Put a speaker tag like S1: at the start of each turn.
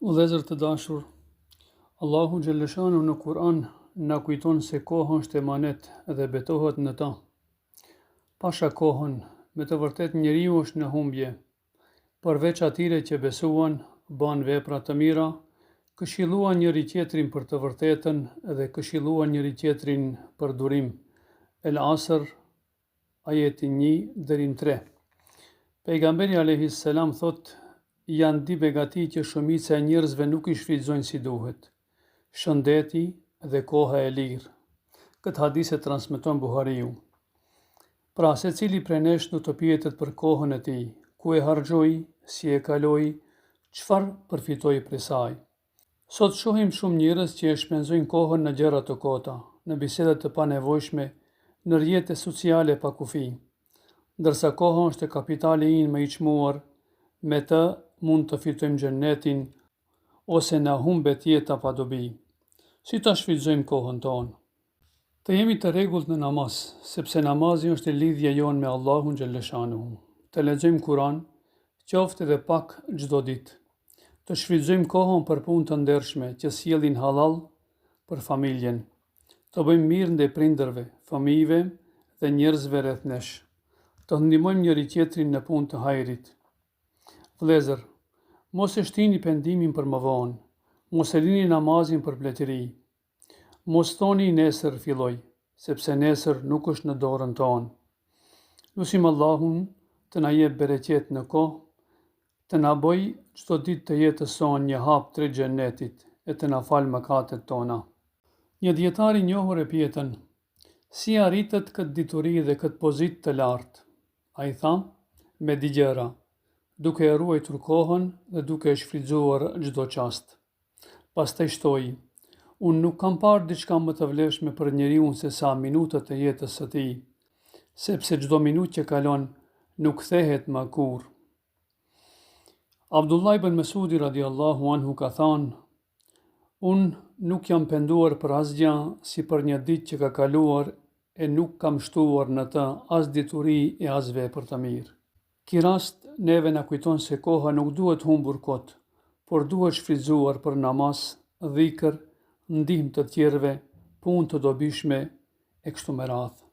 S1: Vëllezër të dashur, Allahu xhalleshanu në Kur'an na kujton se koha është emanet dhe betohet në ta. Pasha kohën, me të vërtet njeriu është në humbje, përveç atyre që besuan, ban vepra të mira, këshilluan njëri tjetrin për të vërtetën dhe këshilluan njëri tjetrin për durim. El Asr, ajeti 1-3. Pejgamberi alayhis salam thot: janë di begati që shumica e njerëzve nuk i shfrytëzojnë si duhet: shëndeti dhe koha e lirë. Këtë hadith e transmeton Buhariu. Pra, secili prej nesh do të pyetet për kohën e tij, ku e harxhoi, si e kaloi, çfarë përfitoi prej saj. Sot shohim shumë njerëz që e shpenzojnë kohën në gjëra të kota, në biseda të panevojshme, në rrjete sociale pa kufi, ndërsa koha është kapitali ynë më i çmuar, me të mund të fitojmë xhennetin ose na humbet jeta pa dobi. Si ta shfrytëzojmë kohën tonë? Të jemi të rregullt në namaz, sepse namazi është lidhja jonë me Allahun xhalleshanuhu. Të lexojmë Kur'an, qoftë edhe pak çdo ditë. Të shfrytëzojmë kohën për punë të ndershme që sjellin halal për familjen. Të bëjmë mirë ndaj prindërve, fëmijëve dhe njerëzve rreth nesh. Të ndihmojmë njëri tjetrin në punë të hajrit. Vëllezër, mos e shtini pendimin për më vonë, mos e lini namazin për pletëri. Mos thoni nesër filloj, sepse nesër nuk është në dorën tonë. Lutim Allahun të na jep bereqet në kohë, të na bëj çdo ditë të jetës sonë një hap drejt xhennetit e të na fal mëkatet tona. Një dietar i njohur e pyetën: si arritet këtë dituri dhe këtë pozitë të lartë? Ai tha: me dy gjëra, duke e ruajtur kohën dhe duke e shfrytzuar çdo çast. Pastaj shtoi: unë nuk kam parë diçka më të vlefshme për njeriu se sa minutat e jetës së tij, sepse çdo minutë që kalon nuk kthehet më kurrë. Abdullah ibn Mesudi radiallahu anhu ka thënë: unë nuk jam penduar për asgjë si për një ditë që ka kaluar e nuk kam shtuar në të as dituri e as vepër të mirë. Ky rast neve na kujton se koha nuk duhet humbur kot, por duhet shfrytzuar për namaz, dhikr, ndihmë të tjerëve, punë të dobishme e kështu me radhë.